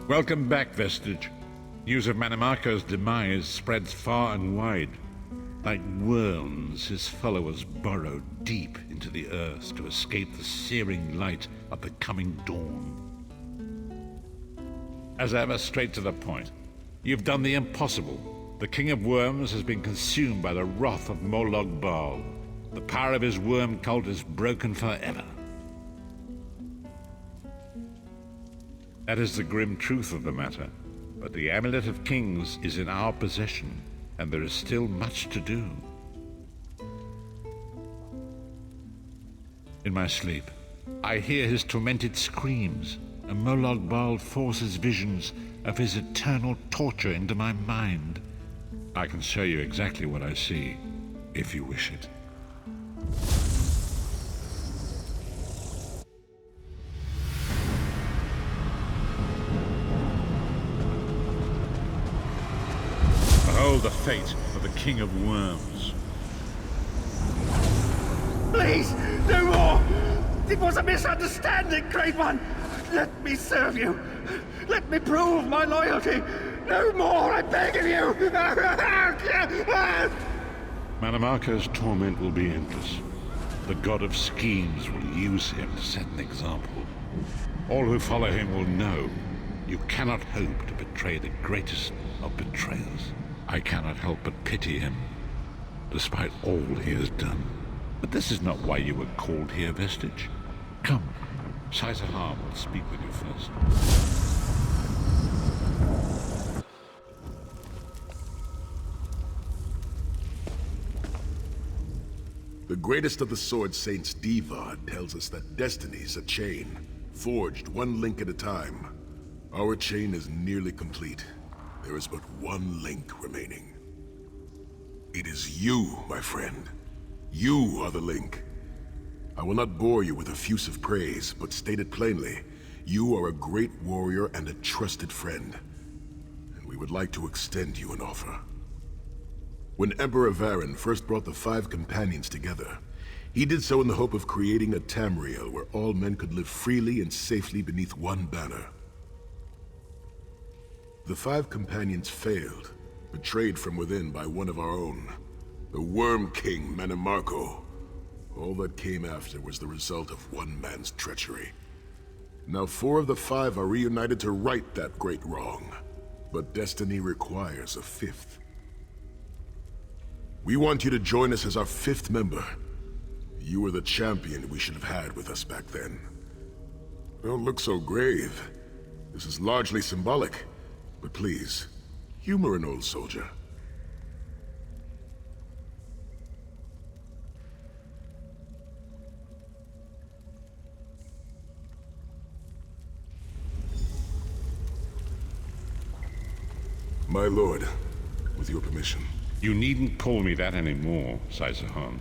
Welcome back, Vestige. News of Manimarco's demise spreads far and wide. Like worms, his followers burrow deep into the earth to escape the searing light of the coming dawn. As ever, straight to the point. You've done the impossible. The King of Worms has been consumed by the wrath of Molog Baal. The power of his worm cult is broken forever. That is the grim truth of the matter. But the Amulet of Kings is in our possession, and there is still much to do. In my sleep, I hear his tormented screams, and Molog Baal forces visions of his eternal torture into my mind. I can show you exactly what I see, if you wish it. Behold the fate of the King of Worms. Please, no more! It was a misunderstanding, Great One! Let me serve you! Let me prove my loyalty! No more, I beg of you! Manimarco's torment will be endless. The god of schemes will use him to set an example. All who follow him will know you cannot hope to betray the greatest of betrayers. I cannot help but pity him, despite all he has done. But this is not why you were called here, Vestige. Come, Saisahar will speak with you first. The greatest of the Sword Saints, Divad, tells us that destiny's a chain, forged one link at a time. Our chain is nearly complete. There is but one link remaining. It is you, my friend. You are the link. I will not bore you with effusive praise, but state it plainly. You are a great warrior and a trusted friend. And we would like to extend you an offer. When Emperor Varen first brought the 5 companions together, he did so in the hope of creating a Tamriel where all men could live freely and safely beneath one banner. The 5 companions failed, betrayed from within by one of our own, the Worm King Manimarco. All that came after was the result of one man's treachery. Now 4 of the 5 are reunited to right that great wrong, but destiny requires a 5th. We want you to join us as our 5th member. You were the champion we should have had with us back then. Don't look so grave. This is largely symbolic. But please, humor an old soldier. My lord, with your permission. You needn't call me that anymore, Saisahar.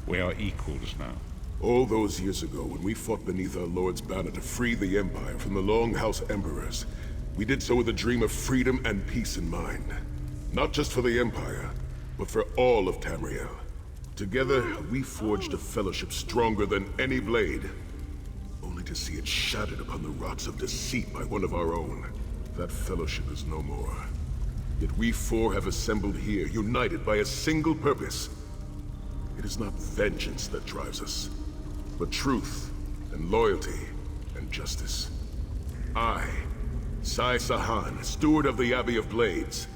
We are equals now. All those years ago, when we fought beneath our lord's banner to free the Empire from the Longhouse Emperors, we did so with a dream of freedom and peace in mind. Not just for the Empire, but for all of Tamriel. Together, we forged a fellowship stronger than any blade, only to see it shattered upon the rocks of deceit by one of our own. That fellowship is no more. Yet we 4 have assembled here, united by a single purpose. It is not vengeance that drives us, but truth and loyalty and justice. I, Saisahar, steward of the Abbey of Blades,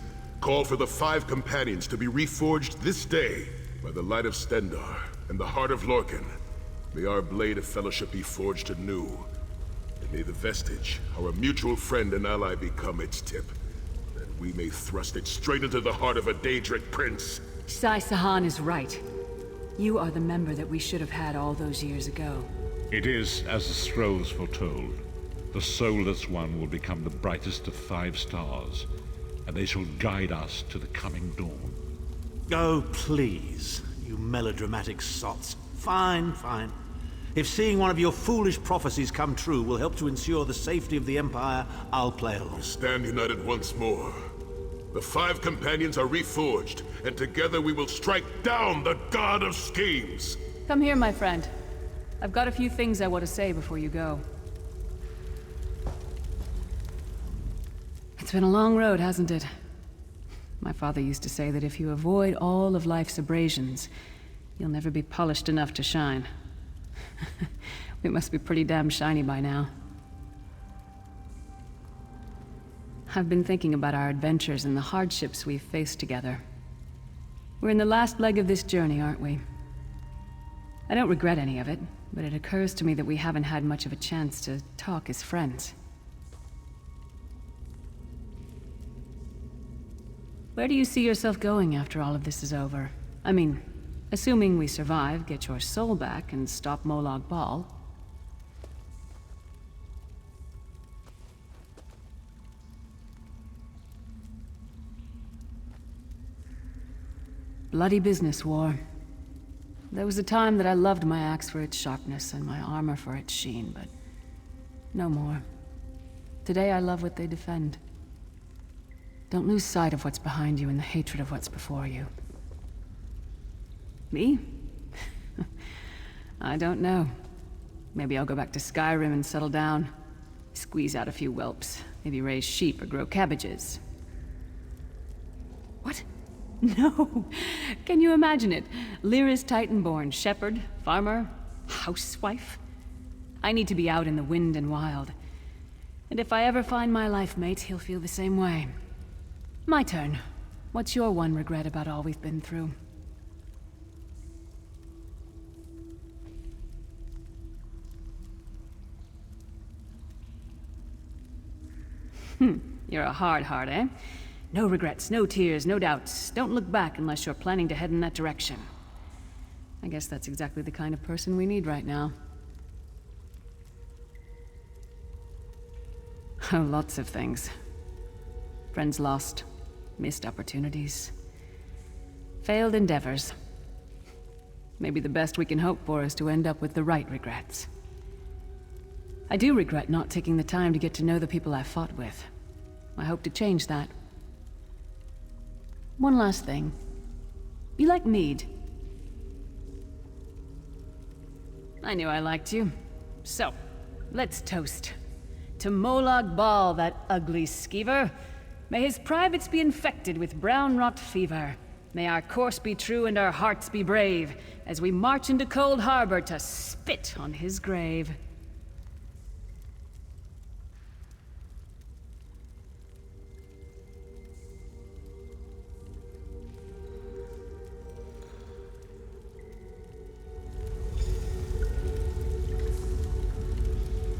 call for the 5 companions to be reforged this day by the light of Stendarr and the heart of Lorkhan. May our blade of fellowship be forged anew, and may the Vestige, our mutual friend and ally, become its tip, that we may thrust it straight into the heart of a Daedric prince. Saisahar is right. You are the member that we should have had all those years ago. It is as the scrolls foretold. The soulless one will become the brightest of 5 stars, and they shall guide us to the coming dawn. Oh, please, you melodramatic sots. Fine, fine. If seeing one of your foolish prophecies come true will help to ensure the safety of the Empire, I'll play along. Stand united once more. The 5 companions are reforged, and together we will strike down the God of Schemes! Come here, my friend. I've got a few things I want to say before you go. been a long road, hasn't it? My father used to say that if you avoid all of life's abrasions, you'll never be polished enough to shine. We must be pretty damn shiny by now. I've been thinking about our adventures and the hardships we've faced together. We're in the last leg of this journey, aren't we? I don't regret any of it, but it occurs to me that we haven't had much of a chance to talk as friends. Where do you see yourself going after all of this is over? I mean, assuming we survive, get your soul back, and stop Molag Bal. Bloody business, war. There was a time that I loved my axe for its sharpness and my armor for its sheen, but no more. Today I love what they defend. Don't lose sight of what's behind you and the hatred of what's before you. Me? I don't know. Maybe I'll go back to Skyrim and settle down. Squeeze out a few whelps. Maybe raise sheep or grow cabbages. What? No! Can you imagine it? Lyra's Titanborn, shepherd, farmer, housewife. I need to be out in the wind and wild. And if I ever find my life mate, he'll feel the same way. My turn. What's your one regret about all we've been through? You're a hard heart, eh? No regrets, no tears, no doubts. Don't look back unless you're planning to head in that direction. I guess that's exactly the kind of person we need right now. Oh, lots of things. Friends lost, missed opportunities, failed endeavors. Maybe the best we can hope for is to end up with the right regrets. I do regret not taking the time to get to know the people I fought with. I hope to change that. One last thing. You like mead? I knew I liked you. So, let's toast. To Molag Bal, that ugly skeever. May his privates be infected with brown rot fever. May our course be true and our hearts be brave, as we march into Cold Harbor to spit on his grave.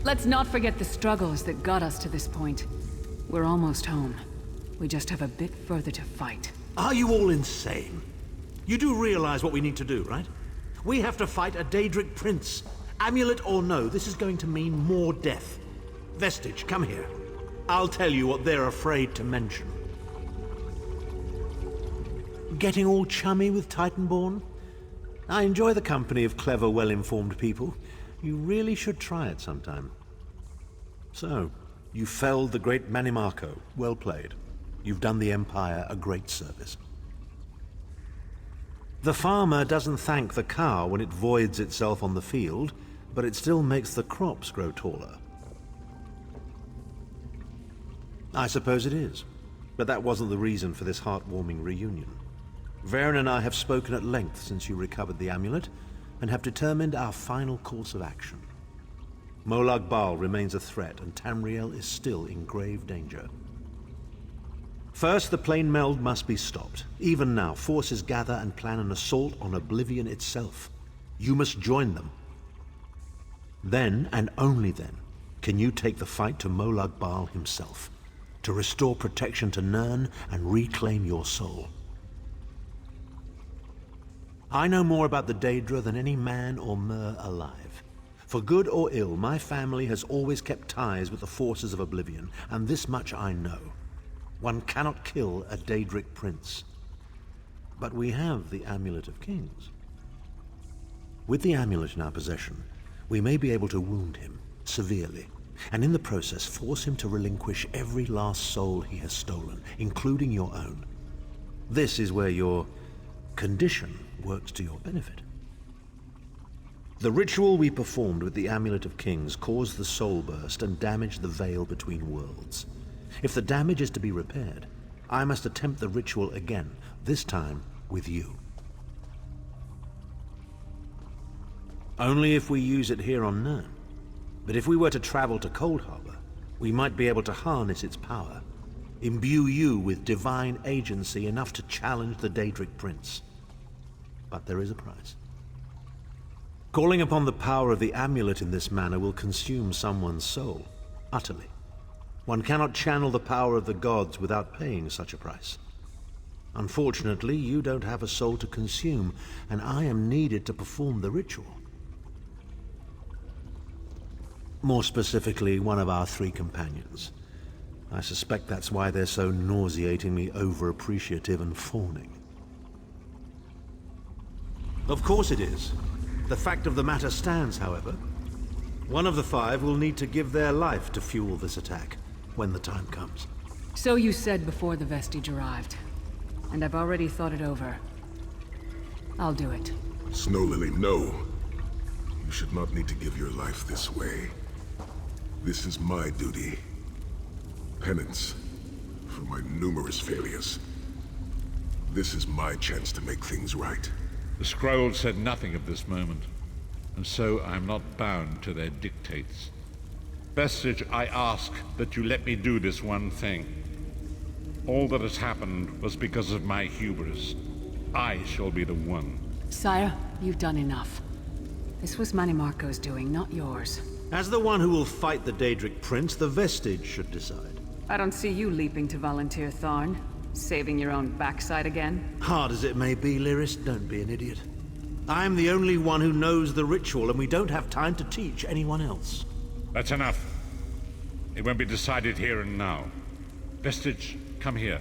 Let's not forget the struggles that got us to this point. We're almost home. We just have a bit further to fight. Are you all insane? You do realize what we need to do, right? We have to fight a Daedric prince. Amulet or no, this is going to mean more death. Vestige, come here. I'll tell you what they're afraid to mention. Getting all chummy with Titanborn? I enjoy the company of clever, well-informed people. You really should try it sometime. So, you felled the great Manimarco. Well played. You've done the Empire a great service. The farmer doesn't thank the cow when it voids itself on the field, but it still makes the crops grow taller. I suppose it is, but that wasn't the reason for this heartwarming reunion. Varen and I have spoken at length since you recovered the amulet, and have determined our final course of action. Molag Bal remains a threat, and Tamriel is still in grave danger. First, the plane meld must be stopped. Even now, forces gather and plan an assault on Oblivion itself. You must join them. Then, and only then, can you take the fight to Molag Bal himself, to restore protection to Nirn and reclaim your soul. I know more about the Daedra than any man or mer alive. For good or ill, my family has always kept ties with the forces of Oblivion, and this much I know. One cannot kill a Daedric prince. But we have the Amulet of Kings. With the amulet in our possession, we may be able to wound him severely, and in the process force him to relinquish every last soul he has stolen, including your own. This is where your condition works to your benefit. The ritual we performed with the Amulet of Kings caused the soul burst and damaged the veil between worlds. If the damage is to be repaired, I must attempt the ritual again, this time with you. Only if we use it here on Nirn. But if we were to travel to Cold Harbor, we might be able to harness its power, imbue you with divine agency enough to challenge the Daedric Prince. But there is a price. Calling upon the power of the amulet in this manner will consume someone's soul, utterly. One cannot channel the power of the gods without paying such a price. Unfortunately, you don't have a soul to consume, and I am needed to perform the ritual. More specifically, one of our 3 companions. I suspect that's why they're so nauseatingly over-appreciative and fawning. Of course it is. The fact of the matter stands, however. One of the 5 will need to give their life to fuel this attack, when the time comes. So you said before the vestige arrived, and I've already thought it over. I'll do it. Snow Lily, no. You should not need to give your life this way. This is my duty. Penance for my numerous failures. This is my chance to make things right. The scroll said nothing of this moment, and so I am not bound to their dictates. Vestige, I ask that you let me do this one thing. All that has happened was because of my hubris. I shall be the one. Sire, you've done enough. This was Manimarco's doing, not yours. As the one who will fight the Daedric Prince, the Vestige should decide. I don't see you leaping to volunteer, Tharn. Saving your own backside again? Hard as it may be, Lyris, don't be an idiot. I'm the only one who knows the ritual, and we don't have time to teach anyone else. That's enough. It won't be decided here and now. Vestige, come here.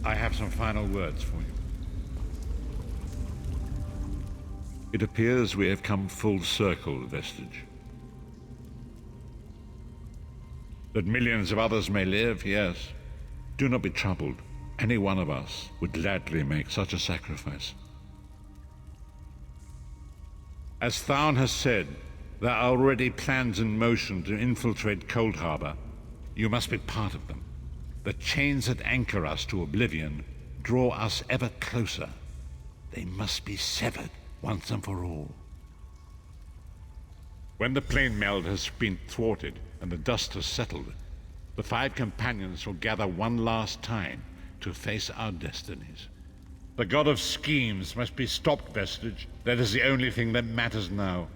I have some final words for you. It appears we have come full circle, Vestige. That millions of others may live, yes. Do not be troubled. Any one of us would gladly make such a sacrifice. As Tharn has said, there are already plans in motion to infiltrate Cold Harbor. You must be part of them. The chains that anchor us to Oblivion draw us ever closer. They must be severed once and for all. When the plane meld has been thwarted and the dust has settled, the 5 companions will gather one last time to face our destinies. The god of schemes must be stopped, Vestige. That is the only thing that matters now.